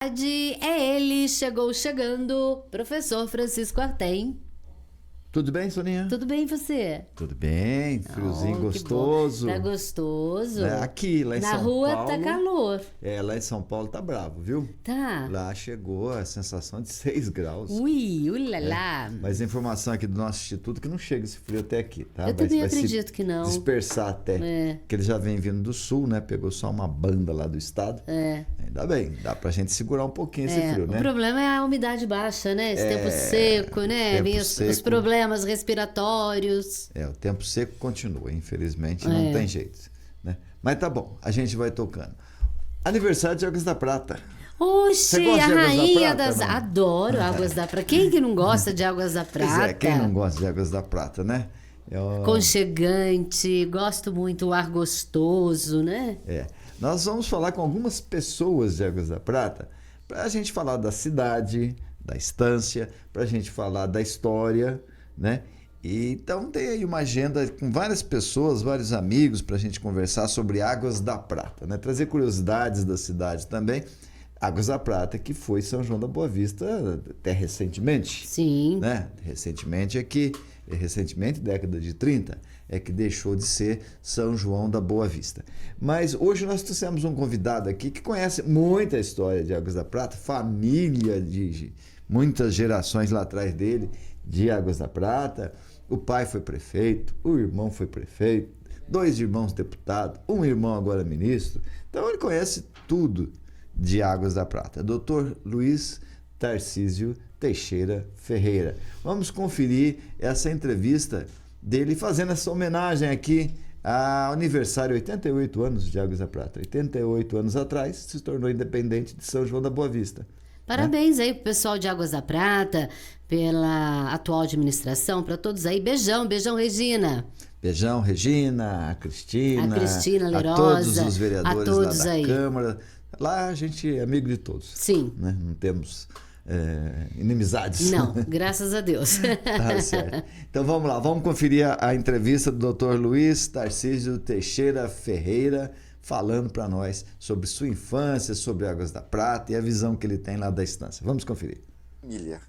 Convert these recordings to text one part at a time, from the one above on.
É ele, chegou chegando, professor Francisco Artem. Tudo bem, Soninha? Tudo bem você? Tudo bem, friozinho Oh, que bom. Tá gostoso. Né? gostoso. Aqui, lá em Na São rua tá Paulo, calor. lá em São Paulo tá bravo, viu? Tá. Lá chegou a sensação de 6 graus, Ui, né? ulala. Mas a informação aqui do nosso instituto é que não chega esse frio até aqui, tá? Eu também Vai se acredito que não. dispersar até, É. porque ele já vem vindo do sul, né? Pegou só uma banda lá do estado. É. Ainda bem, dá pra gente segurar um pouquinho esse frio, O né? problema é a umidade baixa, né? Esse tempo seco, né? Tempo Vem os seco. problemas respiratórios. O tempo seco continua, infelizmente não tem jeito, né? Mas tá bom, a gente vai tocando. Aniversário de Águas da Prata. Você Oxe, gosta a de Águas da rainha Prata, das... não? Adoro Águas da Prata. Quem que não gosta de Águas da Pois Prata? quem não gosta de Águas da Prata, né? Aconchegante, gosto muito, o ar gostoso, né? Nós vamos falar com algumas pessoas de Águas da Prata para a gente falar da cidade, da estância, para a gente falar da história, né? E então tem aí uma agenda com várias pessoas, vários amigos para a gente conversar sobre Águas da Prata, né? Trazer curiosidades da cidade também. Águas da Prata, que foi São João da Boa Vista até recentemente. Sim. Né? Recentemente, década de 30, é que deixou de ser São João da Boa Vista. Mas hoje nós trouxemos um convidado aqui que conhece muita história de Águas da Prata, família de muitas gerações lá atrás dele de Águas da Prata. O pai foi prefeito, o irmão foi prefeito, 2 irmãos deputados, um irmão agora ministro. Então ele conhece tudo de Águas da Prata. Dr. Luiz Tarcísio Teixeira Ferreira. Vamos conferir essa entrevista dele fazendo essa homenagem aqui ao aniversário, 88 anos de Águas da Prata. 88 anos atrás se tornou independente de São João da Boa Vista. Parabéns aí pro pessoal de Águas da Prata, pela atual administração, para todos aí. Beijão, beijão, Regina. Beijão, Regina, a Cristina, Leirosa, a todos os vereadores a todos lá da aí. Câmara. Lá a gente é amigo de todos. Sim. Né? Não temos inimizades. Não, graças a Deus. Tá certo. Então vamos lá, vamos conferir a entrevista do Dr. Luiz Tarcísio Teixeira Ferreira, falando para nós sobre sua infância, sobre Águas da Prata e a visão que ele tem lá da estância. Vamos conferir. Família.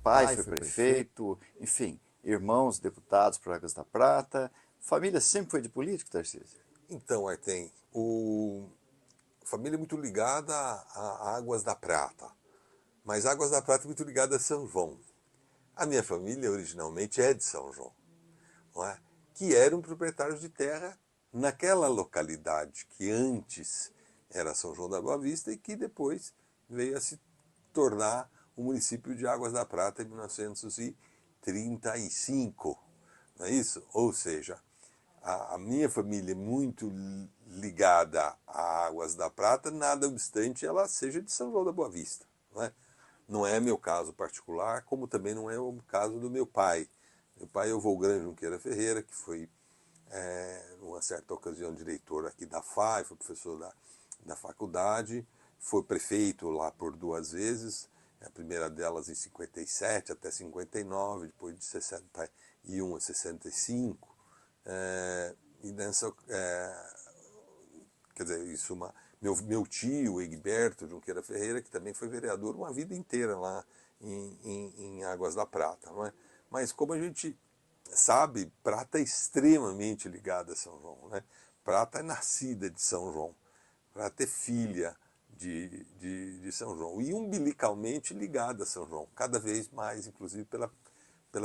Pai foi prefeito, enfim, irmãos deputados por Águas da Prata. Família sempre foi de política, Tarcísio? Então, Artem, a família é muito ligada a Águas da Prata, mas Águas da Prata é muito ligada a São João. A minha família originalmente é de São João, não é? Que eram proprietários de terra naquela localidade que antes era São João da Boa Vista e que depois veio a se tornar o município de Águas da Prata em 1935, não é isso? Ou seja, a minha família é muito ligada a Águas da Prata, nada obstante ela seja de São João da Boa Vista. Não é, não é meu caso particular, como também não é o caso do meu pai. Meu pai é o Volgrande Junqueira Ferreira, que foi, numa certa ocasião, diretor aqui da FAI, foi professor da faculdade, foi prefeito lá por 2 vezes, a primeira delas em 57 até 59, depois de 61 a 65. E nessa, quer dizer, isso meu tio Egberto Junqueira Ferreira, que também foi vereador uma vida inteira lá em Águas da Prata, não é? Mas como a gente sabe, Prata é extremamente ligada a São João, né? Prata é nascida de São João, Prata é filha de São João e umbilicalmente ligada a São João, cada vez mais, inclusive pela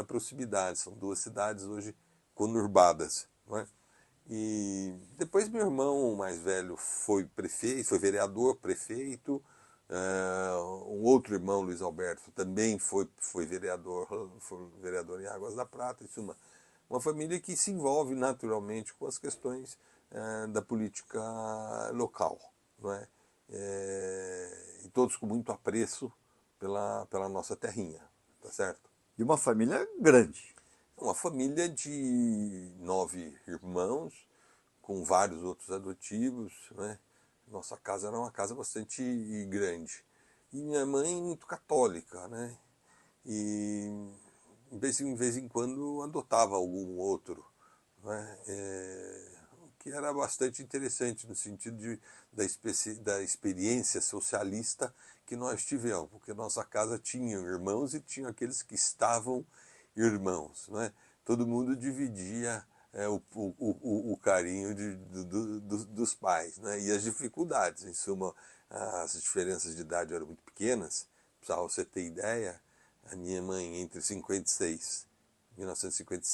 proximidade. São 2 cidades hoje conurbadas, não é? E depois meu irmão mais velho foi prefeito, foi vereador, prefeito. Um outro irmão, Luiz Alberto, também foi vereador em Águas da Prata. Isso é uma família que se envolve naturalmente com as questões da política local, não é? E todos com muito apreço pela nossa terrinha, tá certo? E uma família grande. Uma família de 9 irmãos, com vários outros adotivos, né? Nossa casa era uma casa bastante grande. E minha mãe muito católica, né? E de vez em quando adotava algum outro, né? que era bastante interessante no sentido da experiência socialista que nós tivemos, porque nossa casa tinha irmãos e tinha aqueles que estavam irmãos, não é? Todo mundo dividia o carinho dos pais, né? E as dificuldades. Em suma, as diferenças de idade eram muito pequenas. Para você ter ideia, a minha mãe, entre 1956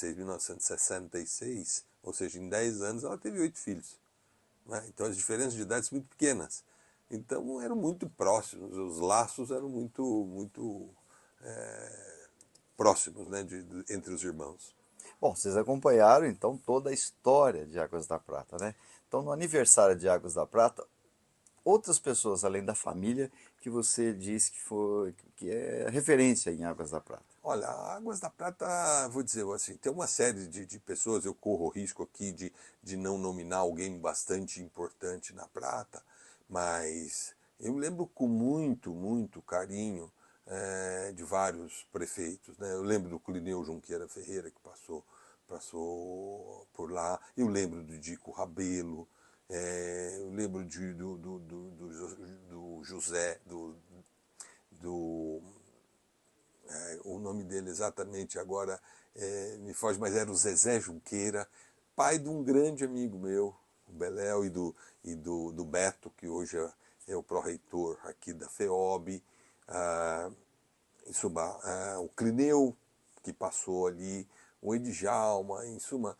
e 1966, ou seja, em 10 anos, ela teve 8 filhos. Né? Então, as diferenças de idade são muito pequenas. Então, eram muito próximos, os laços eram muito próximos, né, entre os irmãos. Bom, vocês acompanharam então toda a história de Águas da Prata, né? Então, no aniversário de Águas da Prata, outras pessoas além da família que você disse que é referência em Águas da Prata. Olha, Águas da Prata, vou dizer assim, tem uma série de pessoas, eu corro o risco aqui de não nominar alguém bastante importante na Prata, mas eu lembro com muito carinho de vários prefeitos, né? Eu lembro do Clineu Junqueira Ferreira, que passou por lá, eu lembro do Dico Rabelo, eu lembro do José, o nome dele exatamente agora me foge, mas era o Zezé Junqueira, pai de um grande amigo meu, o Beléu, e do Beto, que hoje é o pró-reitor aqui da FEOB, em suma, o Clineu, que passou ali, o Edjalma, em suma,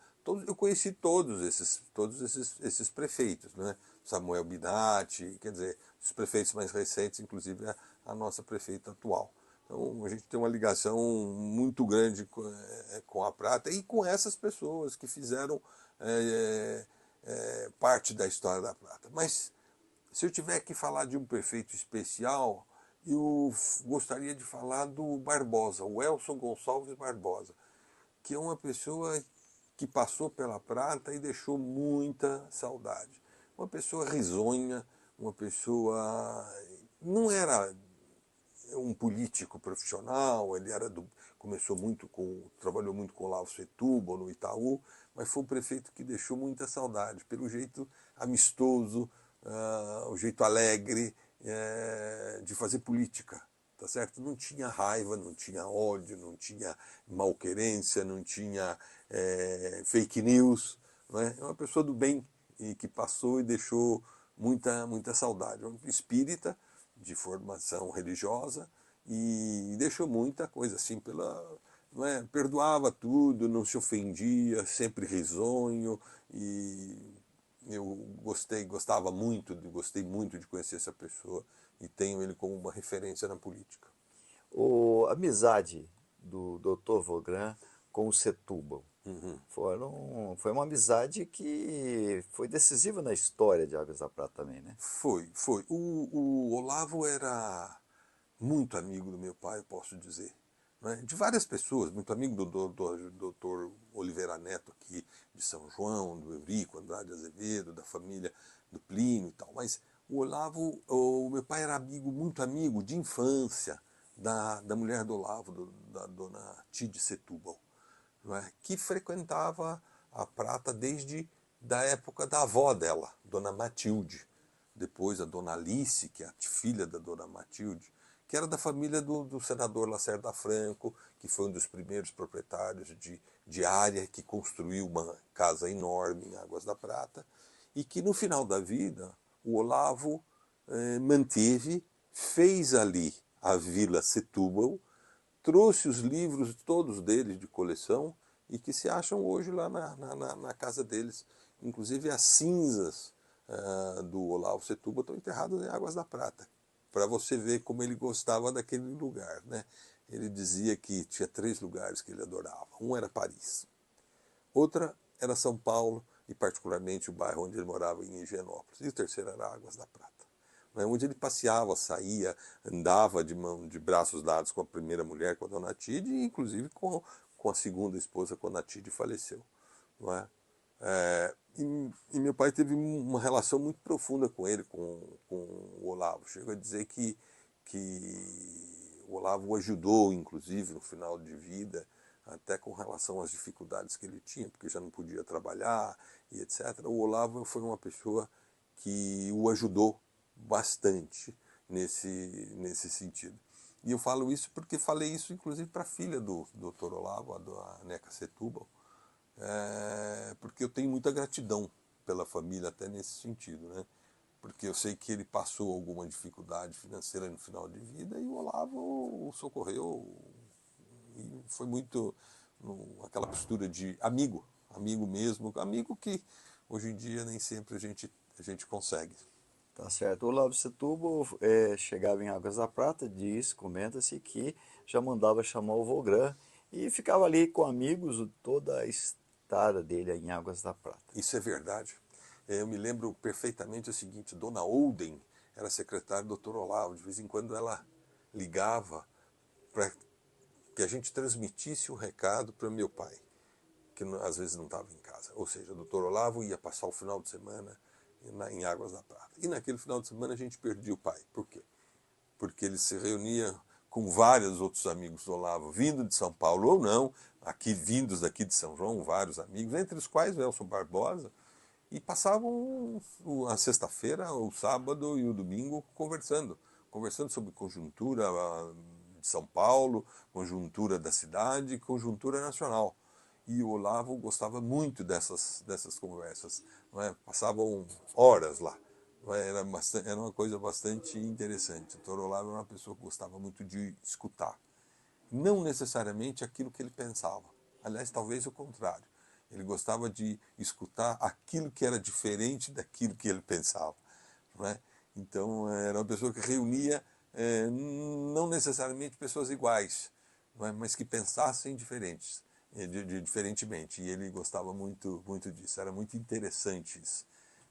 eu conheci todos esses prefeitos, né? Samuel Binatti, quer dizer, os prefeitos mais recentes, inclusive a nossa prefeita atual. Então, a gente tem uma ligação muito grande com a Prata e com essas pessoas que fizeram parte da história da Prata. Mas, se eu tiver que falar de um prefeito especial, eu gostaria de falar do Barbosa, o Elson Gonçalves Barbosa, que é uma pessoa que passou pela Prata e deixou muita saudade. Uma pessoa risonha, uma pessoa... Não era um político profissional, ele trabalhou muito com o Olavo Setúbal no Itaú, mas foi um prefeito que deixou muita saudade, pelo jeito amistoso, o jeito alegre de fazer política, tá certo? Não tinha raiva, não tinha ódio, não tinha malquerência, não tinha fake news, não é? É uma pessoa do bem e que passou e deixou muita saudade. Um espírita de formação religiosa e deixou muita coisa assim não é? Perdoava tudo, não se ofendia, sempre risonho, e eu gostei muito de conhecer essa pessoa e tenho ele como uma referência na política. A amizade do Dr. Vaugran com o Setúbal foi uma amizade que foi decisiva na história de Águas da Prata também, né? Foi. O Olavo era muito amigo do meu pai, eu posso dizer. Né? De várias pessoas, muito amigo do Dr. Oliveira Neto aqui de São João, do Eurico Andrade Azevedo, da família do Plínio e tal. Mas o Olavo, o meu pai era muito amigo de infância da mulher do Olavo, da dona Tide Setúbal, não é? Que frequentava a Prata desde da época da avó dela, dona Matilde. Depois a dona Alice, que é a filha da dona Matilde, que era da família do senador Lacerda Franco, que foi um dos primeiros proprietários de área, que construiu uma casa enorme em Águas da Prata, e que no final da vida o Olavo manteve, fez ali a Vila Setúbal, trouxe os livros, todos deles de coleção, e que se acham hoje lá na casa deles. Inclusive as cinzas do Olavo Setúbal estão enterradas em Águas da Prata, para você ver como ele gostava daquele lugar, né? Ele dizia que tinha 3 lugares que ele adorava. Um era Paris, outra era São Paulo, e particularmente o bairro onde ele morava, em Higienópolis, e o terceiro era Águas da Prata, né? Onde ele passeava, saía, andava de braços dados com a primeira mulher, com a dona Tide, e inclusive com a segunda esposa, quando a Tide faleceu, não é? E meu pai teve uma relação muito profunda com ele, com o Olavo. Chego a dizer que o Olavo o ajudou, inclusive, no final de vida, até com relação às dificuldades que ele tinha, porque já não podia trabalhar e etc. O Olavo foi uma pessoa que o ajudou bastante nesse sentido. E eu falo isso porque falei isso inclusive para a filha do Dr. Olavo, a Neca Setúbal, porque eu tenho muita gratidão pela família até nesse sentido, né? Porque eu sei que ele passou alguma dificuldade financeira no final de vida e o Olavo o socorreu, e foi muito aquela postura de amigo mesmo, amigo que hoje em dia nem sempre a gente consegue. Tá certo. O Olavo Setúbal chegava em Águas da Prata, comenta-se que já mandava chamar o Vogran e ficava ali com amigos toda a estada dele em Águas da Prata. Isso é verdade. Eu me lembro perfeitamente o seguinte, Dona Olden era secretária do Dr. Olavo, de vez em quando ela ligava para que a gente transmitisse um recado para meu pai, que às vezes não estava em casa. Ou seja, o Dr. Olavo ia passar o final de semana em Águas da Prata. E naquele final de semana a gente perdia o pai. Por quê? Porque ele se reunia com vários outros amigos do Olavo, vindo de São Paulo ou não, vindos daqui de São João, vários amigos, entre os quais o Elson Barbosa, e passavam a sexta-feira, o sábado e o domingo conversando sobre conjuntura de São Paulo, conjuntura da cidade, conjuntura nacional. E o Olavo gostava muito dessas conversas, não é? Passavam horas lá. Era uma coisa bastante interessante. O Dr. Olavo era uma pessoa que gostava muito de escutar. Não necessariamente aquilo que ele pensava. Aliás, talvez o contrário. Ele gostava de escutar aquilo que era diferente daquilo que ele pensava. Não é? Então, era uma pessoa que reunia não necessariamente pessoas iguais, não é? Mas que pensassem diferentemente. E ele gostava muito disso. Era muito interessante isso.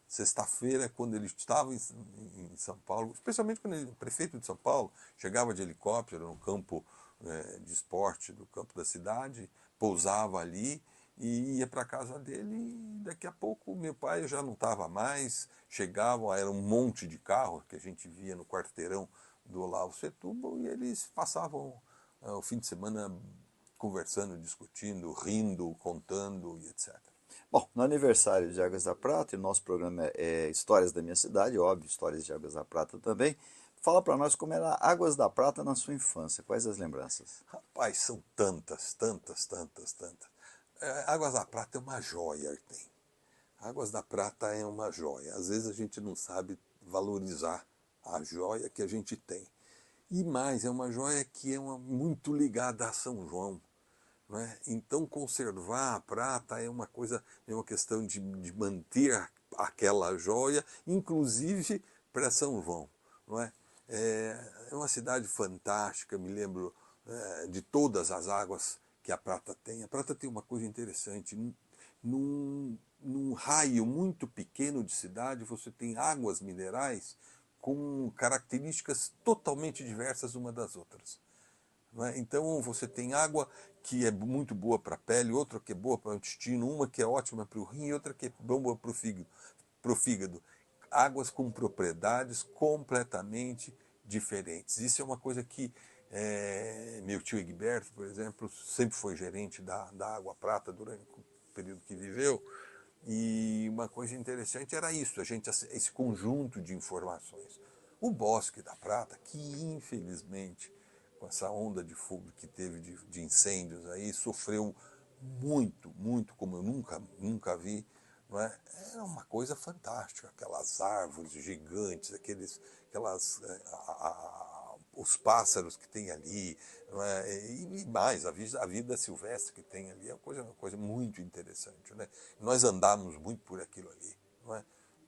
Sexta-feira, quando ele estava em São Paulo, especialmente quando ele, prefeito de São Paulo, chegava de helicóptero no campo de esporte do campo da cidade, pousava ali e ia para a casa dele, e daqui a pouco meu pai já não estava mais, chegavam, era um monte de carro que a gente via no quarteirão do Olavo Setúbal, e eles passavam o fim de semana conversando, discutindo, rindo, contando e etc. Bom, no aniversário de Águas da Prata, e o nosso programa é Histórias da Minha Cidade, óbvio, Histórias de Águas da Prata também. Fala para nós como era Águas da Prata na sua infância, quais as lembranças? Rapaz, são tantas. Águas da Prata é uma joia, Artem. Águas da Prata é uma joia. Às vezes a gente não sabe valorizar a joia que a gente tem. E mais, é uma joia que é muito ligada a São João. Não é? Então, conservar a prata é uma questão de manter aquela joia, inclusive para São João. Não é? É uma cidade fantástica, me lembro de todas as águas que a Prata tem. A Prata tem uma coisa interessante, num raio muito pequeno de cidade você tem águas minerais com características totalmente diversas uma das outras. Não é? Então você tem água que é muito boa para a pele, outra que é boa para o intestino, uma que é ótima para o rim e outra que é boa para o fígado. Águas com propriedades completamente diferentes. Isso é uma coisa que meu tio Egberto, por exemplo, sempre foi gerente da Água Prata durante o período que viveu, e uma coisa interessante era isso, esse conjunto de informações. O Bosque da Prata, que infelizmente, com essa onda de fogo que teve de incêndios aí, sofreu muito, como eu nunca vi. Não é? Era uma coisa fantástica, aquelas árvores gigantes, os pássaros que tem ali, não é? E mais, a vida silvestre que tem ali é uma coisa muito interessante. Né? Nós andamos muito por aquilo ali. Não é?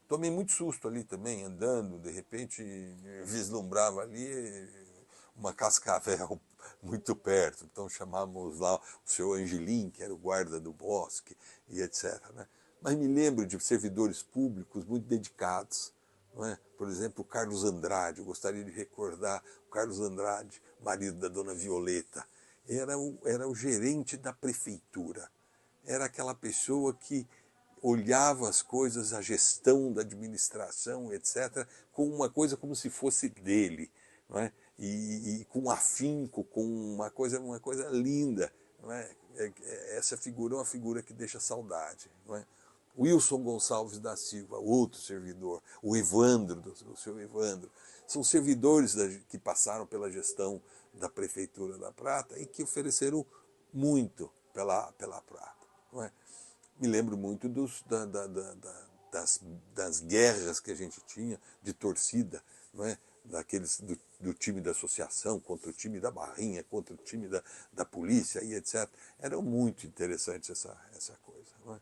Tomei muito susto ali também, andando, de repente vislumbrava ali uma cascavel muito perto, então chamamos lá o senhor Angelim, que era o guarda do bosque, e etc. Né? Mas me lembro de servidores públicos muito dedicados, não é? Por exemplo, o Carlos Andrade, eu gostaria de recordar o Carlos Andrade, marido da dona Violeta, era o gerente da prefeitura, era aquela pessoa que olhava as coisas, a gestão da administração, etc., com uma coisa como se fosse dele, não é? E com afinco, com uma coisa linda, não é? Essa figura é uma figura que deixa saudade, não é? Wilson Gonçalves da Silva, outro servidor, o Evandro, o seu Evandro, são servidores que passaram pela gestão da Prefeitura da Prata e que ofereceram muito pela Prata. Não é? Me lembro muito das guerras que a gente tinha de torcida, não é? Do time da associação contra o time da Barrinha, contra o time da polícia e etc. Era muito interessante essa coisa. Não é?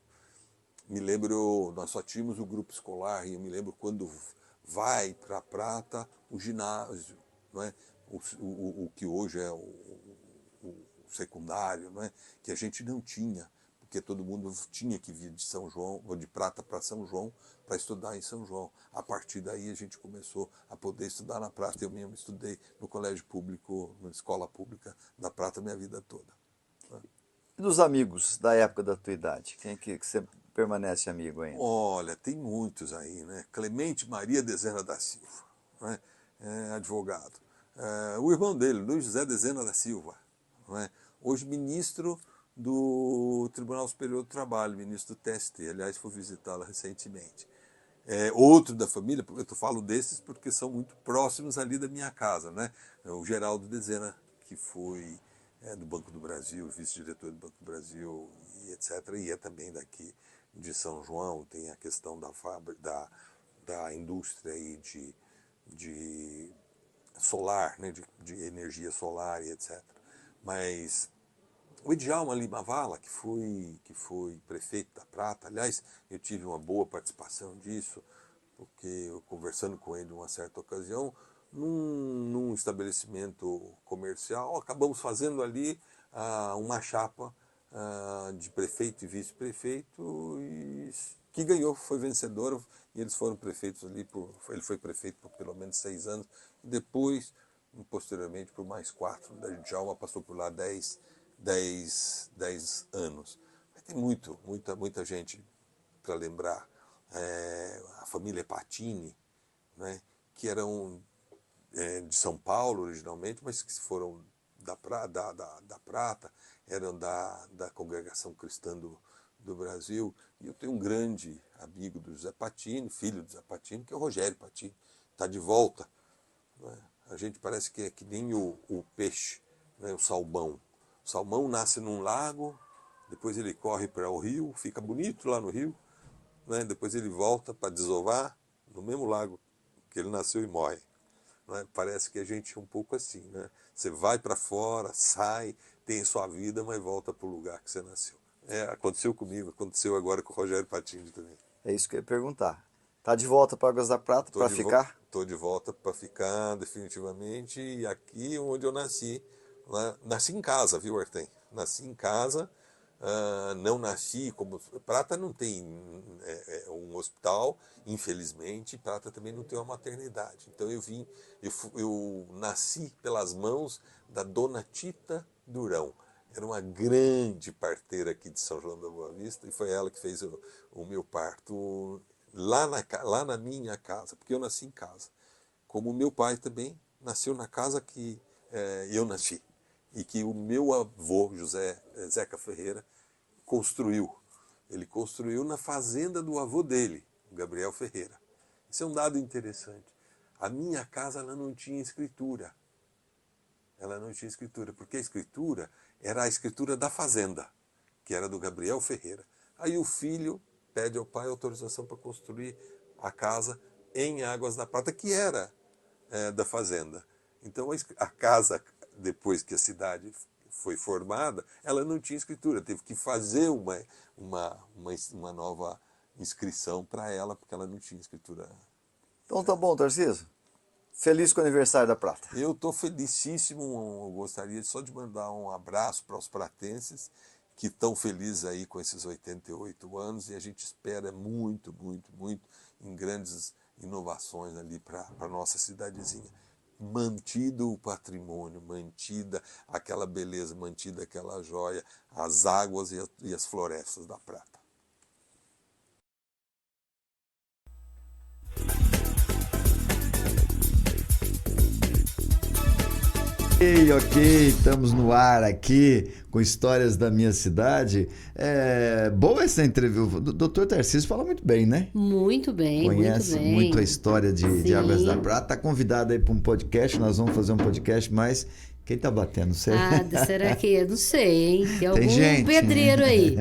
Me lembro, nós só tínhamos o grupo escolar, e eu me lembro quando vai para a Prata o ginásio, não é? O que hoje é o secundário, não é? Que a gente não tinha, porque todo mundo tinha que vir de São João, ou de Prata para São João, para estudar em São João. A partir daí a gente começou a poder estudar na Prata. Eu mesmo estudei no colégio público, na escola pública da Prata minha vida toda. Não é? E dos amigos da época da tua idade? Quem é que você permanece amigo ainda? Olha, tem muitos aí, né? Clemente Maria Dezena da Silva, né? Advogado. O irmão dele, Luiz José Dezena da Silva, não é? Hoje ministro do Tribunal Superior do Trabalho, ministro do TST. Aliás, fui visitá-lo recentemente. Outro da família, eu falo desses porque são muito próximos ali da minha casa, né? O Geraldo Dezena, que foi do Banco do Brasil, vice-diretor do Banco do Brasil, e etc. E é também daqui de São João. Tem a questão da fábrica, da indústria aí de solar, né? de energia solar e etc. Mas o Edjalma Lima Vala, que foi prefeito da Prata, aliás, eu tive uma boa participação disso, porque eu, conversando com ele em uma certa ocasião, num estabelecimento comercial, acabamos fazendo ali uma chapa de prefeito e vice-prefeito, que ganhou, foi vencedor, e eles foram prefeitos ali, ele foi prefeito por pelo menos 6 anos, e depois, posteriormente, por mais 4, da Djalma passou por lá 10 anos. Mas tem muita gente para lembrar. A família Patini, né, que eram de São Paulo originalmente, mas que foram da Prata, eram da Congregação Cristã do Brasil. E eu tenho um grande amigo do José Patini, filho do José Patini, que é o Rogério Patini. Está de volta. Né? A gente parece que é que nem o peixe, né, o salmão. O salmão nasce num lago, depois ele corre para o rio, fica bonito lá no rio, né? Depois ele volta para desovar no mesmo lago que ele nasceu e morre. Né? Parece que a gente é um pouco assim, né? Você vai para fora, sai, tem sua vida, mas volta para o lugar que você nasceu. Aconteceu comigo, aconteceu agora com o Rogério Patini também. É isso que eu ia perguntar. Tá de volta para Águas da Prata para ficar? Estou de volta para ficar definitivamente, e aqui onde eu nasci. Nasci em casa, viu, Artem? Nasci em casa, não nasci como... Prata não tem um hospital, infelizmente. Prata também não tem uma maternidade. Então eu nasci pelas mãos da Dona Tita Durão. Era uma grande parteira aqui de São João da Boa Vista, e foi ela que fez o meu parto lá na minha casa, porque eu nasci em casa. Como o meu pai também nasceu na casa que eu nasci, e que o meu avô, Zeca Ferreira, construiu. Ele construiu na fazenda do avô dele, o Gabriel Ferreira. Isso é um dado interessante. A minha casa ela não tinha escritura. Ela não tinha escritura, porque a escritura era a escritura da fazenda, que era do Gabriel Ferreira. Aí o filho pede ao pai autorização para construir a casa em Águas da Prata, que era da fazenda. Então a casa, depois que a cidade foi formada, ela não tinha escritura, teve que fazer uma nova inscrição para ela, porque ela não tinha escritura. Então tá bom, Tarcísio. Feliz com o aniversário da Prata. Eu estou felicíssimo, eu gostaria só de mandar um abraço para os pratenses, que estão felizes aí com esses 88 anos, e a gente espera muito, muito, muito em grandes inovações ali para a nossa cidadezinha. Mantido o patrimônio, mantida aquela beleza, mantida aquela joia, as águas e as florestas da Prata. Ok, estamos no ar aqui com histórias da minha cidade. Boa essa entrevista. O Dr. Tarcísio fala muito bem, né? Muito bem, Conhece muito bem. muito a história de Águas da Sim. Prata. Está convidado aí para um podcast. Nós vamos fazer um podcast, mas quem está batendo? Você? Será que? Não sei, hein? Tem algum gente, pedreiro aí.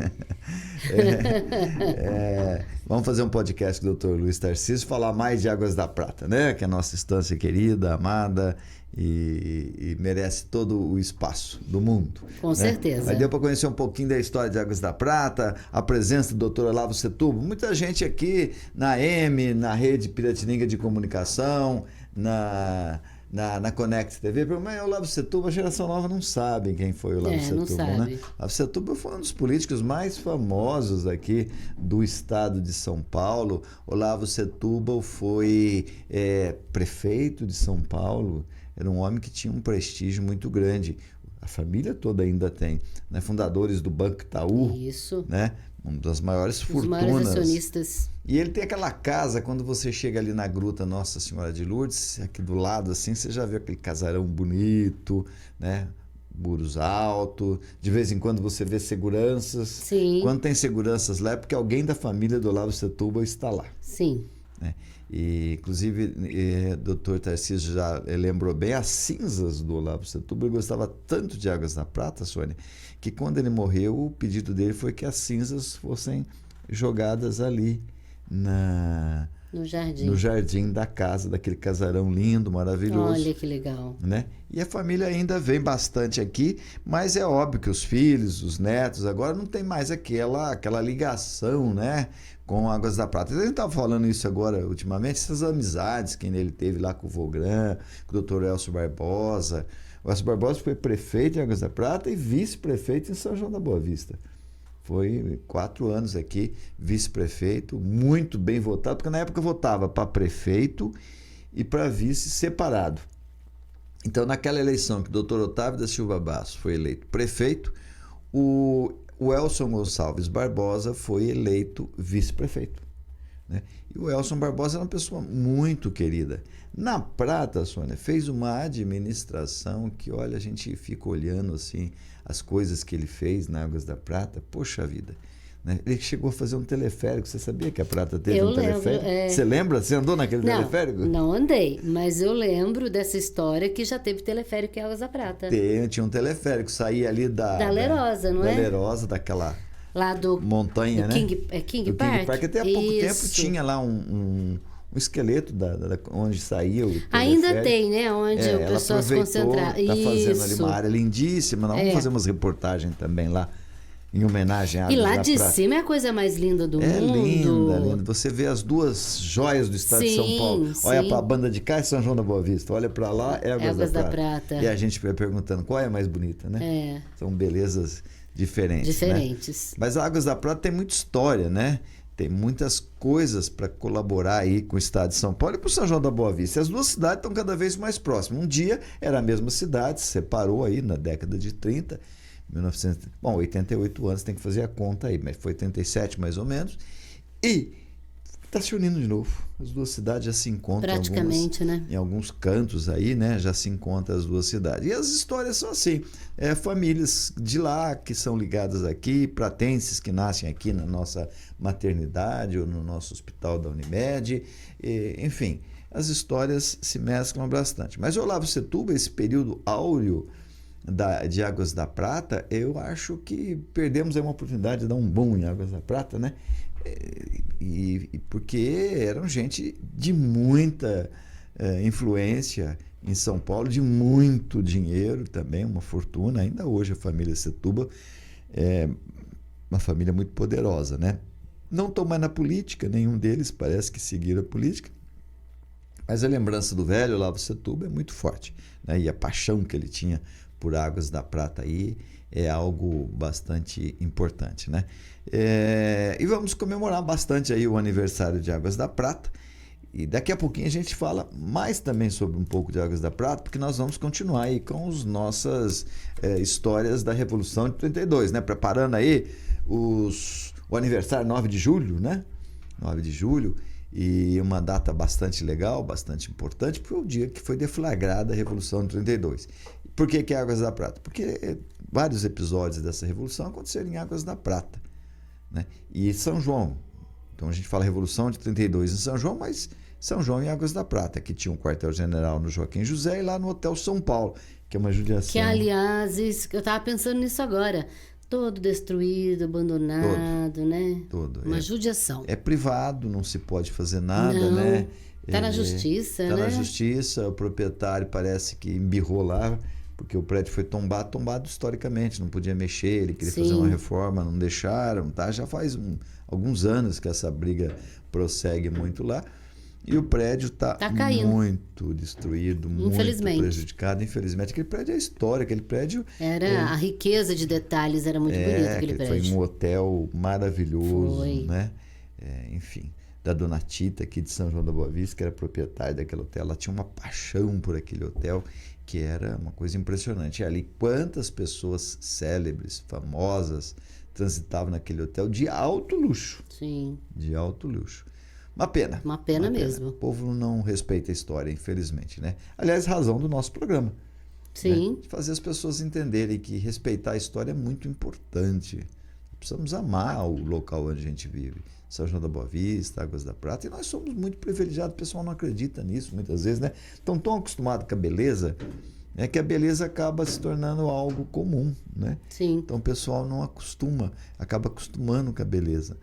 Vamos fazer um podcast com o Dr. Luiz Tarcísio, falar mais de Águas da Prata, né? Que é a nossa estância querida, amada e merece todo o espaço do mundo. Com né? certeza. Mas deu para conhecer um pouquinho da história de Águas da Prata, a presença do Dr. Olavo Setúbal, muita gente aqui na na Rede Piratininga de Comunicação, na Connect TV, mas o Olavo Setúbal, a geração nova não sabe quem foi o Olavo não Setúbal, sabe. né? O Olavo Setúbal foi um dos políticos mais famosos aqui do estado de São Paulo. Olavo Setúbal foi prefeito de São Paulo, era um homem que tinha um prestígio muito grande. A família toda ainda tem, né? Fundadores do Banco Itaú, Isso. né? Uma das maiores Os fortunas. maiores acionistas. E ele tem aquela casa, quando você chega ali na Gruta Nossa Senhora de Lourdes, aqui do lado, assim, você já vê aquele casarão bonito, né? Muros altos, de vez em quando você vê seguranças. Sim. Quando tem seguranças lá é porque alguém da família do Olavo Setúbal está lá. Sim. Né? E, inclusive, o Dr. Tarcísio já lembrou bem as cinzas do Olavo Setúbal. Ele gostava tanto de Águas da Prata, Sônia, que quando ele morreu, o pedido dele foi que as cinzas fossem jogadas ali No jardim da casa, daquele casarão lindo, maravilhoso. Olha que legal. Né? E a família ainda vem bastante aqui, mas é óbvio que os filhos, os netos, agora não tem mais aquela ligação, né, com Águas da Prata. A gente estava falando isso agora, ultimamente, essas amizades que ele teve lá com o Vogran, com o Dr. Elcio Barbosa. O Elcio Barbosa foi prefeito em Águas da Prata e vice-prefeito em São João da Boa Vista. Foi 4 anos aqui, vice-prefeito, muito bem votado, porque na época eu votava para prefeito e para vice separado. Então, naquela eleição que o doutor Otávio da Silva Basso foi eleito prefeito, o Elson Gonçalves Barbosa foi eleito vice-prefeito. Né? E o Elson Barbosa era uma pessoa muito querida. Na Prata, Sônia, fez uma administração que, olha, a gente fica olhando assim as coisas que ele fez na Águas da Prata, poxa vida. Né? Ele chegou a fazer um teleférico. Você sabia que a Prata teve um teleférico? Você lembra? Você andou naquele teleférico? Não andei, mas eu lembro dessa história que já teve teleférico em Águas da Prata. Tinha um teleférico, saía ali da Lerosa, não é? Da Lerosa, daquela lá do montanha, do né? King Park? Até há pouco tempo tinha lá um esqueleto onde saía o teleférico. Ainda tem, né? Onde o ela pessoal se concentra. Está fazendo ali uma área lindíssima. Nós vamos fazer umas reportagens também lá, em homenagem à E lá da de Prata. cima é a coisa mais linda do mundo. Linda, linda. Você vê as duas joias do estado de São Paulo. Olha para a banda de cá, é São João da Boa Vista. Olha para lá, é Águas da Prata. E a gente vai perguntando qual é a mais bonita, né? São belezas diferentes. Né? Mas a Águas da Prata tem muita história, né? Tem muitas coisas para colaborar aí com o estado de São Paulo e para o São João da Boa Vista. E as duas cidades estão cada vez mais próximas. Um dia era a mesma cidade, se separou aí na década de 30, 88 anos, tem que fazer a conta aí, mas foi 87 mais ou menos. E está se unindo de novo. As duas cidades já se encontram praticamente, né? Em alguns cantos aí, né? Já se encontram as duas cidades. E as histórias são assim: famílias de lá que são ligadas aqui, pratenses que nascem aqui na nossa maternidade ou no nosso hospital da Unimed, enfim, as histórias se mesclam bastante. Mas o Olavo Setúbal, esse período áureo de Águas da Prata, eu acho que perdemos aí uma oportunidade de dar um boom em Águas da Prata, né? E porque eram gente de muita influência em São Paulo, de muito dinheiro também, uma fortuna. Ainda hoje a família Setúbal é uma família muito poderosa, né? Não estão mais na política, nenhum deles parece que seguiram a política, mas a lembrança do velho Olavo Setúbal é muito forte, né? E a paixão que ele tinha por Águas da Prata aí é algo bastante importante, né? E vamos comemorar bastante aí o aniversário de Águas da Prata. E daqui a pouquinho a gente fala mais também sobre um pouco de Águas da Prata, porque nós vamos continuar aí com as nossas histórias da Revolução de 32, né? Preparando aí o aniversário 9 de julho, né? 9 de julho, e uma data bastante legal, bastante importante, porque foi o dia que foi deflagrada a Revolução de 32. Por que Águas da Prata? Porque vários episódios dessa revolução aconteceram em Águas da Prata, né? E São João. Então a gente fala Revolução de 32 em São João, mas São João em Águas da Prata, que tinha um quartel-general no Joaquim José e lá no Hotel São Paulo, que é uma judiação. Que, aliás, eu estava pensando nisso agora. Todo destruído, abandonado, né? Todo. Uma judiação. É privado, não se pode fazer nada, não, né? Está na justiça, né? Está na justiça, o proprietário parece que embirrou lá, porque o prédio foi tombado historicamente, não podia mexer, ele queria fazer uma reforma, não deixaram, tá? Já faz alguns anos que essa briga prossegue muito lá. E o prédio está muito destruído, muito prejudicado, infelizmente. Aquele prédio é história, aquele prédio... A riqueza de detalhes era muito bonita, aquele prédio. Foi um hotel maravilhoso, né? Enfim, da Dona Tita, aqui de São João da Boa Vista, que era proprietária daquele hotel. Ela tinha uma paixão por aquele hotel, que era uma coisa impressionante. E ali, quantas pessoas célebres, famosas, transitavam naquele hotel de alto luxo. Sim. De alto luxo. Uma pena. Uma pena mesmo. O povo não respeita a história, infelizmente, né? Aliás, razão do nosso programa. Sim. Né? De fazer as pessoas entenderem que respeitar a história é muito importante. Precisamos amar o local onde a gente vive. São João da Boa Vista, Águas da Prata. E nós somos muito privilegiados. O pessoal não acredita nisso muitas vezes, né? Estão tão acostumados com a beleza, é que a beleza acaba se tornando algo comum, né? Sim. Então o pessoal não acaba acostumando com a beleza.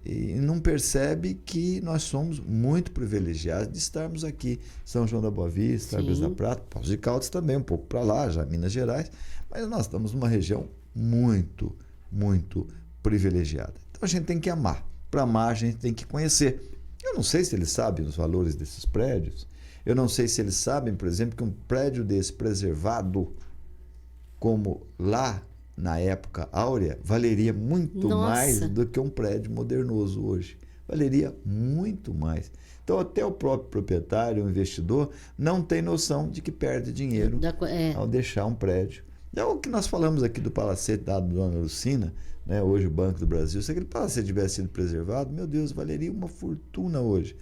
E não percebe que nós somos muito privilegiados de estarmos aqui. São João da Boa Vista, Águas da Prata, Poços de Caldas também, um pouco para lá, já Minas Gerais. Mas nós estamos numa região muito, muito privilegiada. Então a gente tem que amar. Para amar, a gente tem que conhecer. Eu não sei se eles sabem os valores desses prédios. Eu não sei se eles sabem, por exemplo, que um prédio desse preservado, como lá na época áurea, valeria muito mais do que um prédio modernoso hoje. Valeria muito mais. Então, até o próprio proprietário, o investidor, não tem noção de que perde dinheiro ao deixar um prédio. É o que nós falamos aqui do palacete da Dona Lucina, né? Hoje o Banco do Brasil. Se aquele palacete tivesse sido preservado, meu Deus, valeria uma fortuna hoje.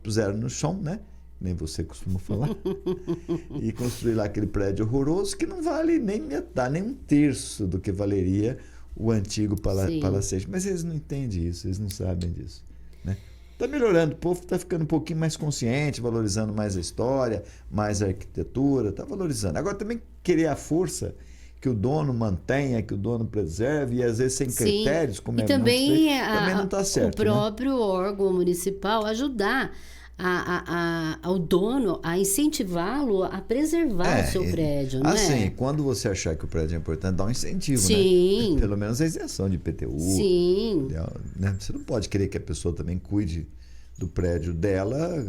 Puseram no chão, né? Nem você costuma falar, e construir lá aquele prédio horroroso que não vale nem metade, nem um terço do que valeria o antigo palacete. Mas eles não entendem isso, eles não sabem disso, né? Está melhorando, o povo está ficando um pouquinho mais consciente, valorizando mais a história, mais a arquitetura, está valorizando. Agora também querer a força que o dono mantenha, que o dono preserve, e às vezes sem critérios, como também não está certo. O próprio órgão municipal ajudar ao dono a incentivá-lo a preservar o seu prédio, não assim, quando você achar que o prédio é importante, dá um incentivo, Sim. né? Pelo menos a isenção de IPTU. Sim. Né? Você não pode querer que a pessoa também cuide do prédio dela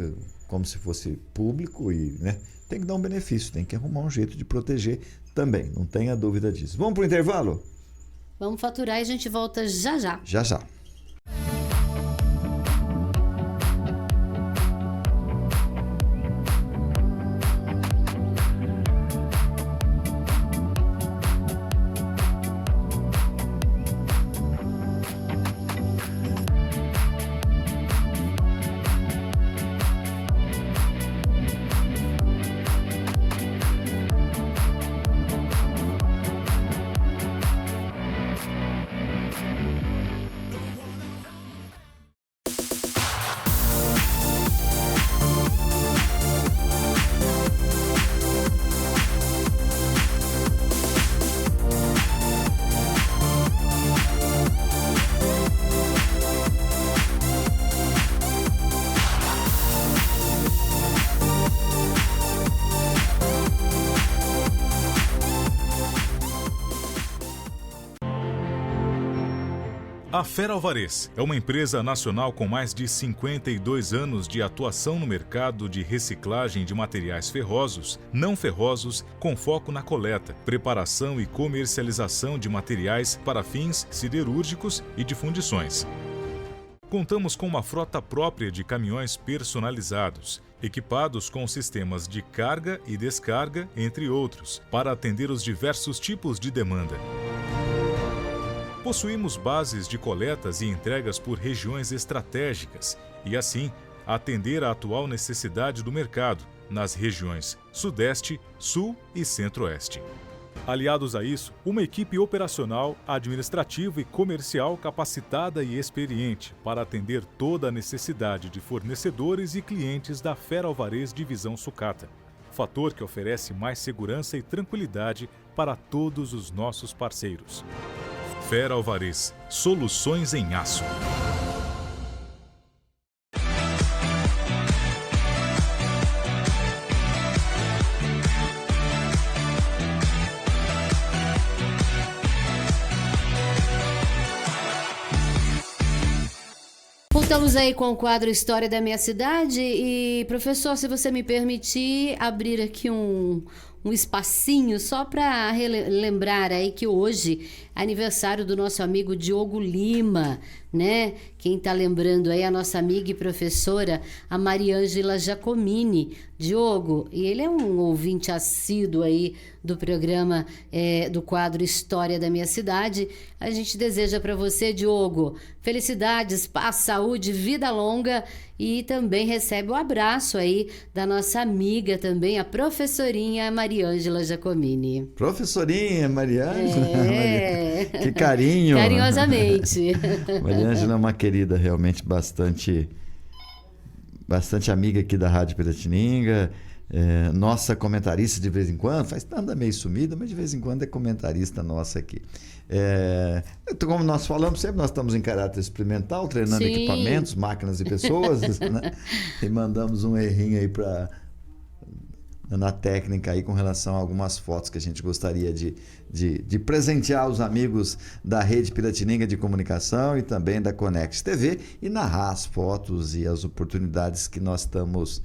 como se fosse público e, né? Tem que dar um benefício, tem que arrumar um jeito de proteger também, não tenha dúvida disso. Vamos para o intervalo? Vamos faturar e a gente volta já já. Já já. A Fera Alvarez é uma empresa nacional com mais de 52 anos de atuação no mercado de reciclagem de materiais ferrosos, não ferrosos, com foco na coleta, preparação e comercialização de materiais para fins siderúrgicos e de fundições. Contamos com uma frota própria de caminhões personalizados, equipados com sistemas de carga e descarga, entre outros, para atender os diversos tipos de demanda. Possuímos bases de coletas e entregas por regiões estratégicas e, assim, atender à atual necessidade do mercado, nas regiões Sudeste, Sul e Centro-Oeste. Aliados a isso, uma equipe operacional, administrativa e comercial capacitada e experiente para atender toda a necessidade de fornecedores e clientes da Fera Alvarez Divisão Sucata. Fator que oferece mais segurança e tranquilidade para todos os nossos parceiros. Fera Alvarez, soluções em aço. Voltamos aí com o quadro História da Minha Cidade e, professor, se você me permitir abrir aqui um espacinho só para lembrar aí que hoje é aniversário do nosso amigo Diogo Lima, né? Quem tá lembrando aí a nossa amiga e professora, a Mariângela Giacomini. Diogo, e ele é um ouvinte assíduo aí do programa, do quadro História da Minha Cidade. A gente deseja para você, Diogo, felicidades, paz, saúde, vida longa, e também recebe o abraço aí da nossa amiga também, a professorinha Mariângela Giacomini. Professorinha Mariângela? É. Que carinho! Carinhosamente. Mariângela é uma querida realmente bastante amiga aqui da Rádio Piratininga, nossa comentarista de vez em quando, anda meio sumida, mas de vez em quando é comentarista nossa aqui. Como nós falamos sempre, nós estamos em caráter experimental, treinando Sim. equipamentos, máquinas e pessoas, né? E mandamos um errinho aí na técnica aí com relação a algumas fotos que a gente gostaria de presentear os amigos da Rede Piratininga de Comunicação e também da Conect TV e narrar as fotos e as oportunidades que nós estamos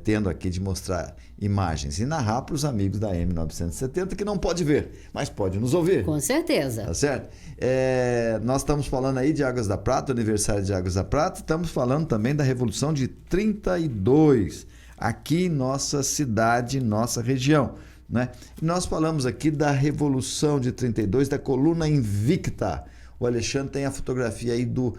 tendo aqui de mostrar imagens e narrar para os amigos da M970 que não pode ver, mas pode nos ouvir. Com certeza. Tá certo? Nós estamos falando aí de Águas da Prata, aniversário de Águas da Prata, estamos falando também da Revolução de 32, aqui em nossa cidade, nossa região, né? E nós falamos aqui da Revolução de 32, da coluna invicta. O Alexandre tem a fotografia aí do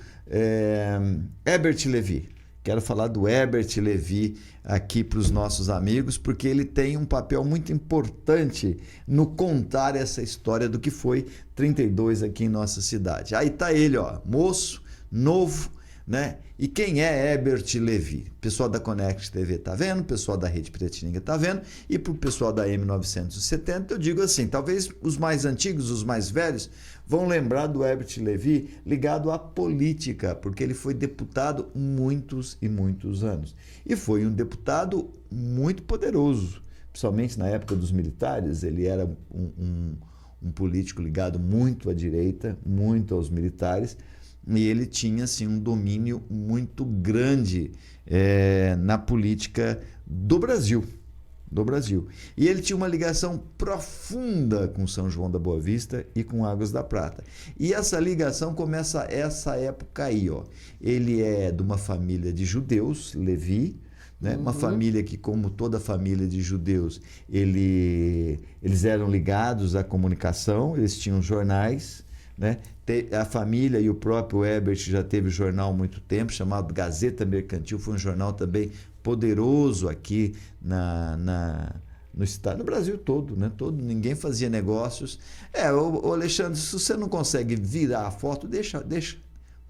Herbert Lévy. Quero falar do Herbert Lévy aqui para os nossos amigos, porque ele tem um papel muito importante no contar essa história do que foi 32 aqui em nossa cidade. Aí tá ele, ó, moço, novo, né? E quem é Herbert Lévy? O pessoal da Conect TV tá vendo, o pessoal da Rede Piratininga tá vendo, e pro pessoal da M970 eu digo assim, talvez os mais antigos, os mais velhos, vão lembrar do Herbert Lévy ligado à política, porque ele foi deputado muitos e muitos anos. E foi um deputado muito poderoso, principalmente na época dos militares. Ele era um político ligado muito à direita, muito aos militares, e ele tinha assim, um domínio muito grande na política do Brasil. E ele tinha uma ligação profunda com São João da Boa Vista e com Águas da Prata. E essa ligação começa essa época aí, ó. Ele é de uma família de judeus, Lévy, né? Uma família que, como toda família de judeus, eles eram ligados à comunicação, eles tinham jornais, né? A família e o próprio Herbert já teve jornal há muito tempo, chamado Gazeta Mercantil, foi um jornal também poderoso aqui no estado, no Brasil todo, né? Ninguém fazia negócios. O Alexandre, se você não consegue virar a foto, deixa,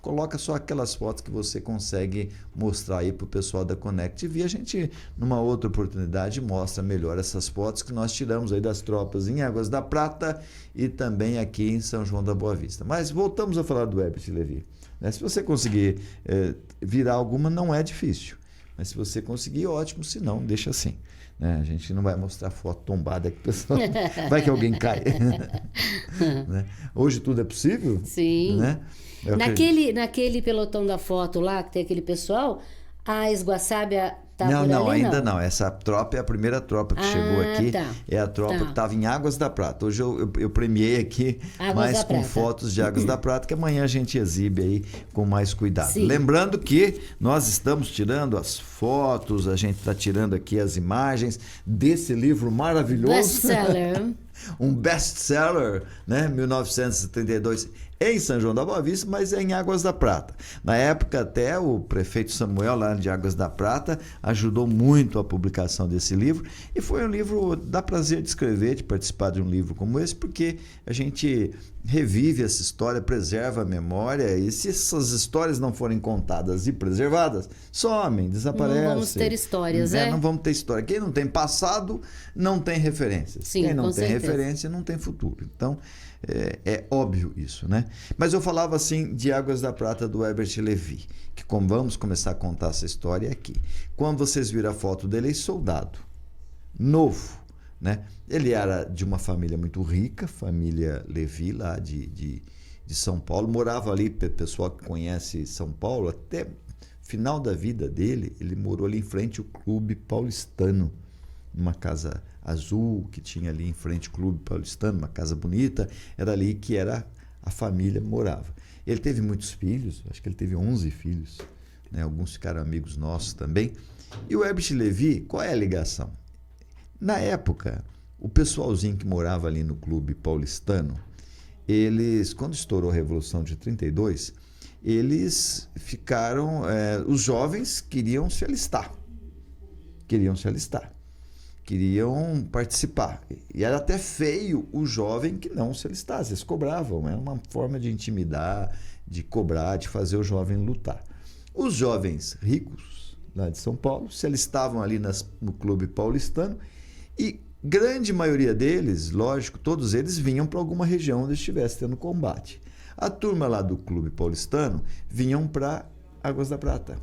coloca só aquelas fotos que você consegue mostrar aí para o pessoal da Conect TV. A gente, numa outra oportunidade, mostra melhor essas fotos que nós tiramos aí das tropas em Águas da Prata e também aqui em São João da Boa Vista. Mas voltamos a falar do Herbert Lévy, né? Se você conseguir virar alguma, não é difícil. Mas se você conseguir, ótimo. Se não, deixa assim, né? A gente não vai mostrar foto tombada aqui, pessoal. Vai que alguém cai. Né? Hoje tudo é possível. Sim. Né? Naquele pelotão da foto lá, que tem aquele pessoal, a Esguaçábia tá por ali, não, ainda não. Essa tropa é a primeira tropa que chegou aqui. Tá. É a tropa que estava em Águas da Prata. Hoje eu premiei aqui mais com fotos de Águas da Prata, que amanhã a gente exibe aí com mais cuidado. Sim. Lembrando que nós estamos tirando as fotos, a gente está tirando aqui as imagens desse livro maravilhoso. Best-seller. um best-seller, né? 1932, em São João da Boa Vista, mas é em Águas da Prata. Na época, até o prefeito Samuel, lá de Águas da Prata, ajudou muito a publicação desse livro. E foi um livro, dá prazer de escrever, de participar de um livro como esse, porque a gente revive essa história, preserva a memória, e se essas histórias não forem contadas e preservadas, somem, desaparecem. Não vamos ter histórias, Não vamos ter história. Quem não tem passado, não tem referências. Sim, Quem não com tem certeza. referência, não tem futuro. Então, é óbvio isso, né? Mas eu falava assim de Águas da Prata do Herbert Lévy, que como vamos começar a contar essa história aqui. Quando vocês viram a foto dele, é soldado, novo, né? Ele era de uma família muito rica, família Lévy, lá de São Paulo, morava ali, pessoal que conhece São Paulo, até final da vida dele, ele morou ali em frente ao Clube Paulistano, numa casa azul que tinha ali em frente ao Clube Paulistano, uma casa bonita, era ali que a família morava. Ele teve muitos filhos, acho que ele teve 11 filhos, né? Alguns ficaram amigos nossos também. E o Herbert Lévy, qual é a ligação? Na época, o pessoalzinho que morava ali no Clube Paulistano, eles, quando estourou a Revolução de 32, eles ficaram, os jovens queriam se alistar, queriam participar. E era até feio o jovem que não se alistasse, eles cobravam, era uma forma de intimidar, de cobrar, de fazer o jovem lutar. Os jovens ricos, lá de São Paulo, se alistavam ali no Clube Paulistano e grande maioria deles, lógico, todos eles vinham para alguma região onde estivesse tendo combate. A turma lá do Clube Paulistano vinham para Águas da Prata.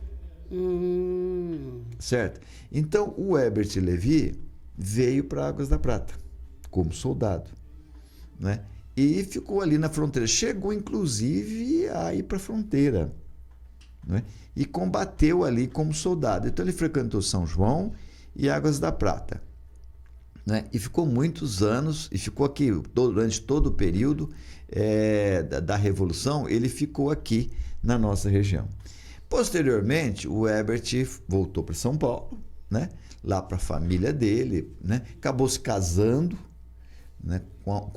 Certo? Então, o Herbert Lévy veio para Águas da Prata como soldado, né? E ficou ali na fronteira. Chegou, inclusive, a ir para a fronteira, né? E combateu ali como soldado. Então, ele frequentou São João e Águas da Prata, né? E ficou muitos anos, e ficou aqui durante todo o período da Revolução, ele ficou aqui na nossa região. Posteriormente, o Herbert voltou para São Paulo, né? Lá para a família dele, né? Acabou se casando, né? com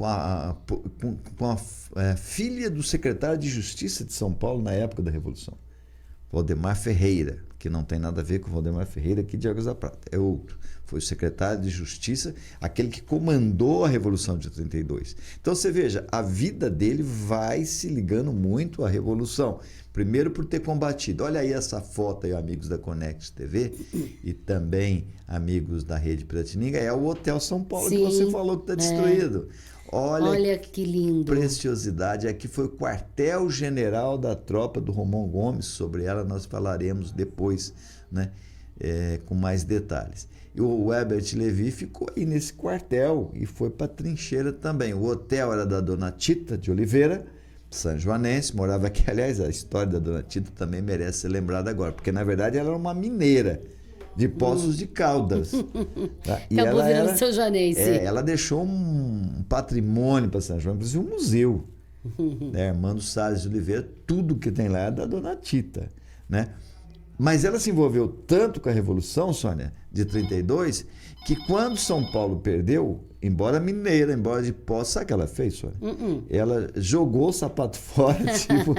a filha do secretário de Justiça de São Paulo na época da Revolução, Valdemar Ferreira, que não tem nada a ver com o Valdemar Ferreira aqui de Águas da Prata, é outro. Foi o secretário de Justiça, aquele que comandou a Revolução de 32. Então você veja, a vida dele vai se ligando muito à Revolução. Primeiro por ter combatido. Olha aí essa foto aí, amigos da Connect TV e também amigos da Rede Piratininga. É o Hotel São Paulo. Sim, que você falou que está destruído. Olha que lindo. Preciosidade. Aqui foi o quartel-general da tropa do Romão Gomes. Sobre ela nós falaremos depois, né? Com mais detalhes. E o Herbert Lévy ficou aí nesse quartel e foi para a trincheira também. O hotel era da dona Tita de Oliveira, sanjoanense, morava aqui. Aliás, a história da dona Tita também merece ser lembrada agora, porque na verdade ela era uma mineira de Poços de Caldas. Tá? E acabou ela virando sanjoanense. Ela deixou um patrimônio para São João, inclusive um museu. Né? Armando Salles de Oliveira, tudo que tem lá é da dona Tita, né? Mas ela se envolveu tanto com a Revolução, Sônia, de 32, que quando São Paulo perdeu, embora mineira, embora de Poços, sabe o que ela fez, Sônia? Ela jogou o sapato fora, tipo,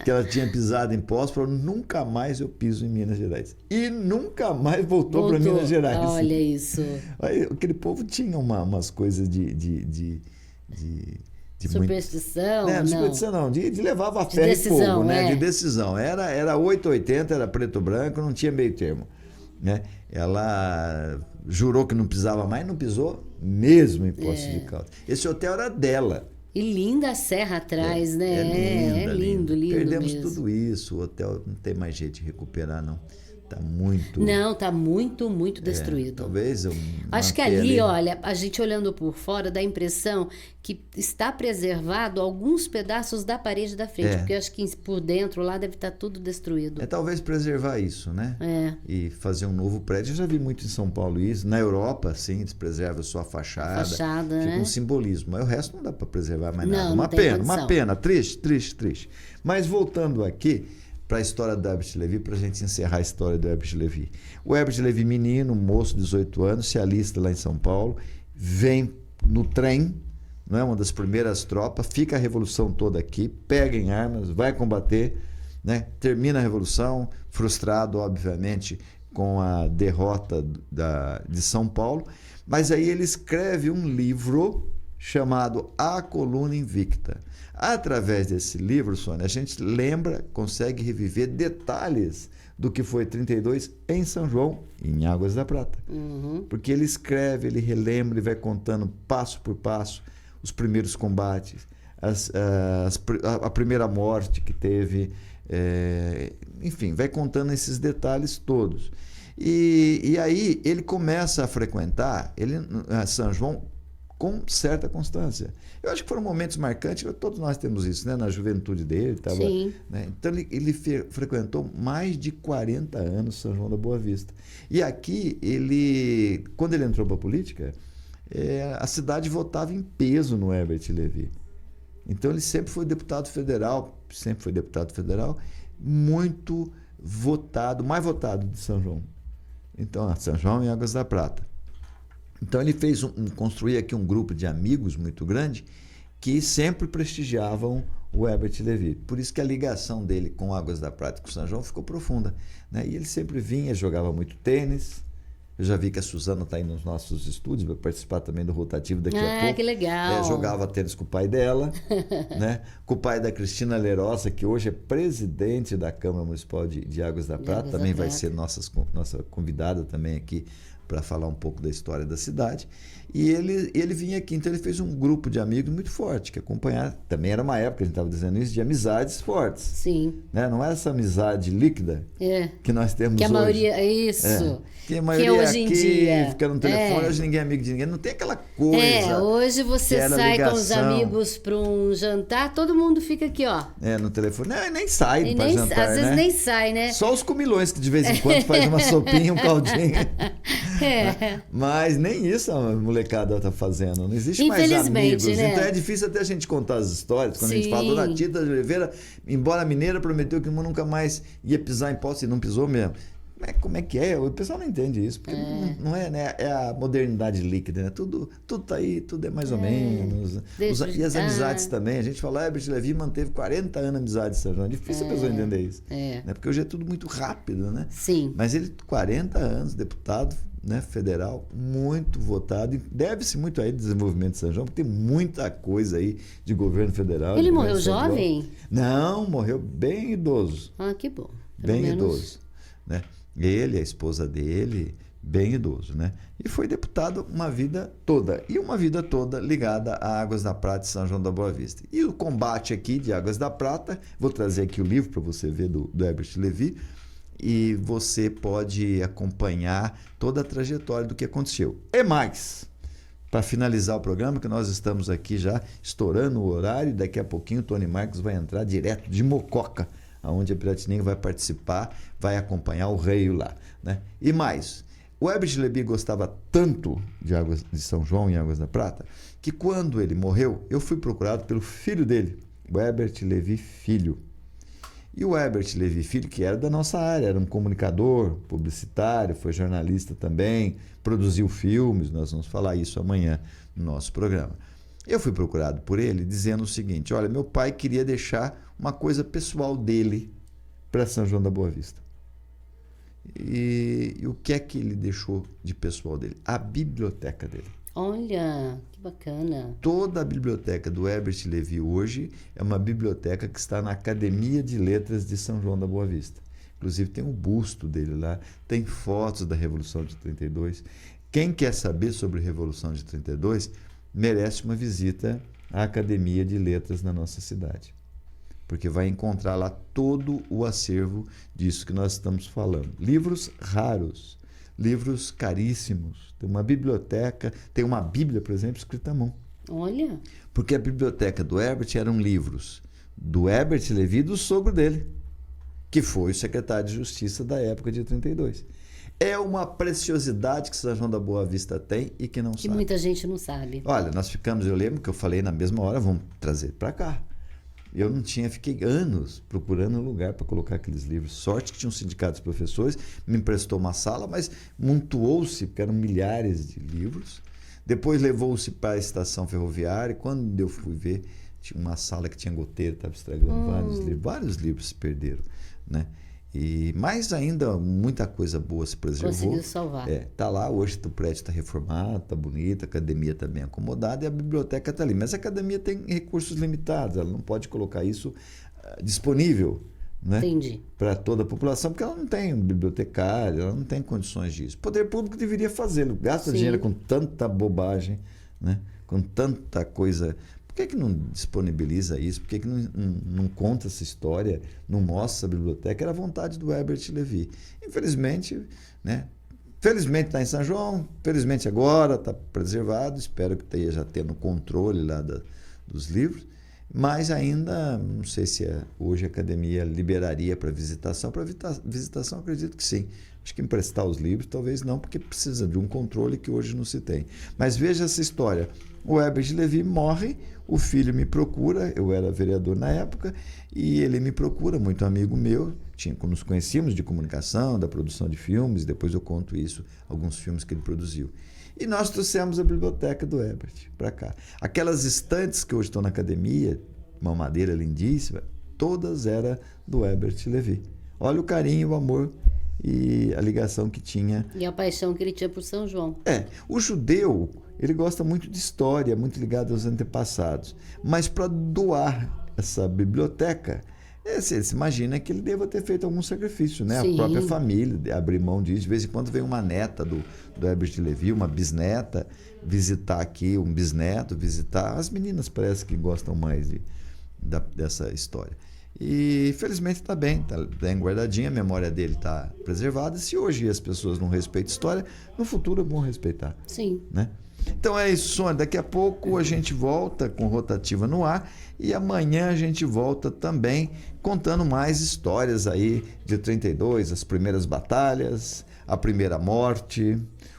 que ela tinha pisado em Poços, falou, nunca mais eu piso em Minas Gerais. E nunca mais voltou para Minas Gerais. Olha isso. Aí, aquele povo tinha umas coisas de superstição, não. Superstição não, de levar a fé e fogo, né? De decisão. Era 880, era preto branco, não tinha meio termo, né? Ela jurou que não pisava mais, não pisou mesmo em Poços de Caldas. Esse hotel era dela. E linda a serra atrás, né? É lindo. Perdemos mesmo. tudo isso, o hotel não tem mais jeito de recuperar, não. Tá muito... Não, tá muito destruído. Talvez eu acho que ali, olha, a gente olhando por fora dá a impressão que está preservado alguns pedaços da parede da frente, porque eu acho que por dentro lá deve estar tudo destruído. Talvez preservar isso, né? E fazer um novo prédio. Eu já vi muito em São Paulo isso. Na Europa, sim, eles preservam só a fachada. Fica né? um simbolismo. Mas o resto não dá para preservar mais nada. Não, Uma pena. Triste. Mas voltando aqui para a história do Herbert Lévy, para a gente encerrar a história do Herbert Lévy. O Herbert Lévy, menino, moço, 18 anos, se alista lá em São Paulo, vem no trem, não é, uma das primeiras tropas, fica a revolução toda aqui, pega em armas, vai combater, né, termina a revolução, frustrado, obviamente, com a derrota de São Paulo, mas aí ele escreve um livro chamado A Coluna Invicta. Através desse livro, Sônia, a gente lembra, consegue reviver detalhes do que foi 32 em São João, em Águas da Prata. Porque ele escreve, ele relembra, ele vai contando passo por passo os primeiros combates, a primeira morte que teve, enfim, vai contando esses detalhes todos. E aí ele começa a frequentar São João com certa constância. Eu acho que foram momentos marcantes, todos nós temos isso, né? Na juventude dele. Né? Então ele frequentou mais de 40 anos São João da Boa Vista. E aqui, quando ele entrou para a política, a cidade votava em peso no Herbert Lévy. Então ele sempre foi deputado federal, muito votado, mais votado de São João. Então, São João e Águas da Prata. Então ele construiu aqui um grupo de amigos muito grande que sempre prestigiavam o Herbert Lévy. Por isso que a ligação dele com Águas da Prata e com São João ficou profunda, né? E ele sempre vinha, jogava muito tênis. Eu já vi que a Suzana está aí nos nossos estúdios, vai participar também do rotativo daqui a pouco. Que legal. Jogava tênis com o pai dela, né? Com o pai da Cristina Lerossa, que hoje é presidente da Câmara Municipal de Águas da Prata, também vai ser nossa convidada também aqui para falar um pouco da história da cidade. E ele vinha aqui, então ele fez um grupo de amigos muito forte, que acompanhar, também era uma época, a gente estava dizendo isso, de amizades fortes. Sim. Né? Não é essa amizade líquida que nós temos hoje. Que a maioria, isso. Que a maioria que hoje em dia fica no telefone, hoje ninguém é amigo de ninguém, não tem aquela coisa. Hoje você sai com os amigos para um jantar, todo mundo fica aqui, ó. No telefone. Não, nem sai para jantar, às vezes nem sai, né? Só os comilões que de vez em quando faz uma sopinha, um caldinho. Mas nem isso a molecada está fazendo. Não existe mais amigos. Né? Então é difícil até a gente contar as histórias. Quando a gente fala, Dona Tita de Oliveira, embora mineira, prometeu que nunca mais ia pisar em posse e não pisou mesmo. Mas como é que é? O pessoal não entende isso. Porque não é, né? É a modernidade líquida, né? Tudo tá aí, tudo é mais ou menos. E as amizades também. A gente fala, Herbert Lévy manteve 40 anos de amizade, São João. É difícil a pessoa entender isso. Né? Porque hoje é tudo muito rápido, né? Sim. Mas ele, 40 anos, deputado, né, federal, muito votado. E deve-se muito aí do desenvolvimento de São João, porque tem muita coisa aí de governo federal. Ele morreu jovem? Não, morreu bem idoso. Que bom. Bem idoso. Né? Ele, a esposa dele, bem idoso, né? E foi deputado uma vida toda. E uma vida toda ligada a Águas da Prata e São João da Boa Vista. E o combate aqui de Águas da Prata, vou trazer aqui o livro para você ver do Herbert Lévy, e você pode acompanhar toda a trajetória do que aconteceu. E mais, para finalizar o programa, que nós estamos aqui já estourando o horário, e daqui a pouquinho o Tony Marcos vai entrar direto de Mococa, onde a Piratininga vai participar, vai acompanhar o rei lá, né? E mais, o Herbert Lévy gostava tanto de Águas de São João e Águas da Prata, que quando ele morreu, eu fui procurado pelo filho dele, o Herbert Lévy Filho. E o Herbert Lévy Filho, que era da nossa área, era um comunicador, publicitário, foi jornalista também, produziu filmes, nós vamos falar isso amanhã no nosso programa. Eu fui procurado por ele dizendo o seguinte, olha, meu pai queria deixar uma coisa pessoal dele para São João da Boa Vista. E o que é que ele deixou de pessoal dele? A biblioteca dele. Olha, que bacana. Toda a biblioteca do Herbert Lévy hoje é uma biblioteca que está na Academia de Letras de São João da Boa Vista. Inclusive tem um busto dele lá, tem fotos da Revolução de 32. Quem quer saber sobre a Revolução de 32 merece uma visita à Academia de Letras na nossa cidade. Porque vai encontrar lá todo o acervo disso que nós estamos falando. Livros raros, livros caríssimos. Tem uma biblioteca, tem uma Bíblia, por exemplo, escrita à mão. Olha. Porque a biblioteca do Herbert eram livros do Herbert Lévy e do sogro dele, que foi o secretário de Justiça da época de 32. É uma preciosidade que São João da Boa Vista tem e que não sabe. Que muita gente não sabe. Olha, nós ficamos, eu lembro que eu falei na mesma hora, vamos trazer para cá. Eu não tinha, fiquei anos procurando um lugar para colocar aqueles livros. Sorte que tinha um sindicato de professores, me emprestou uma sala, mas montuou-se, porque eram milhares de livros, Depois levou-se para a estação ferroviária. Quando eu fui ver, tinha uma sala que tinha goteiro, estava estragando vários livros se perderam, né? E mais ainda, muita coisa boa se preservou. Conseguiu salvar. Tá lá, hoje o prédio está reformado, está bonito, a academia está bem acomodada e a biblioteca está ali. Mas a academia tem recursos limitados, ela não pode colocar isso disponível, né, para toda a população, porque ela não tem bibliotecário, ela não tem condições disso. O poder público deveria fazê-lo, gasta dinheiro com tanta bobagem, né, com tanta coisa. Por que não disponibiliza isso? Por que não conta essa história, não mostra essa biblioteca? Era a vontade do Herbert Lévy. Infelizmente, né? Felizmente está em São João, felizmente agora está preservado, espero que esteja tendo controle lá dos livros, mas ainda não sei se hoje a academia liberaria para visitação. Para visitação, acredito que sim. Acho que emprestar os livros talvez não, porque precisa de um controle que hoje não se tem. Mas veja essa história. O Herbert Lévy morre, o filho me procura, eu era vereador na época, e ele me procura, muito amigo meu, nos conhecíamos de comunicação, da produção de filmes, depois eu conto isso, alguns filmes que ele produziu. E nós trouxemos a biblioteca do Herbert para cá. Aquelas estantes que hoje estão na academia, uma madeira lindíssima, todas eram do Herbert Lévy. Olha o carinho, o amor e a ligação que tinha. E a paixão que ele tinha por São João. O judeu, ele gosta muito de história, muito ligado aos antepassados. Mas para doar essa biblioteca, você se imagina que ele deva ter feito algum sacrifício, né? Sim. A própria família abrir mão disso. De vez em quando vem uma neta do Herbert Lévy, uma bisneta, visitar aqui, um bisneto visitar. As meninas parece que gostam mais dessa história. E felizmente está bem, está bem guardadinha, a memória dele está preservada. Se hoje as pessoas não respeitam história, no futuro vão respeitar. Sim. Né? Então é isso, Sônia. Daqui a pouco a gente volta com Rotativa no ar e amanhã a gente volta também contando mais histórias aí de 32, as primeiras batalhas, a primeira morte,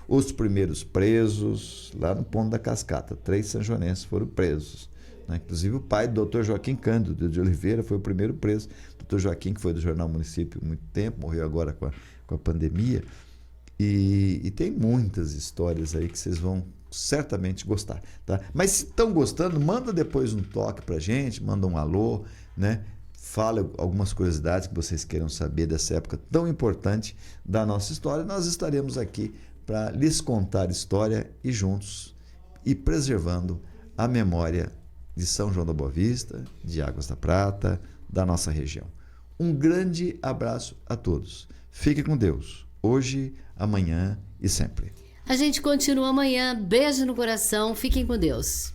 os primeiros presos lá no Ponto da Cascata. 3 sanjonenses foram presos. Inclusive o pai do Dr. Joaquim Cândido de Oliveira foi o primeiro preso. Dr. Joaquim, que foi do Jornal Município há muito tempo, morreu agora com a pandemia. E tem muitas histórias aí que vocês vão certamente gostar. Tá? Mas se estão gostando, manda depois um toque pra gente, manda um alô, né? Fala algumas curiosidades que vocês queiram saber dessa época tão importante da nossa história. Nós estaremos aqui para lhes contar história e juntos e preservando a memória de São João da Boa Vista, de Águas da Prata, da nossa região. Um grande abraço a todos. Fique com Deus, hoje, amanhã e sempre. A gente continua amanhã. Beijo no coração. Fiquem com Deus.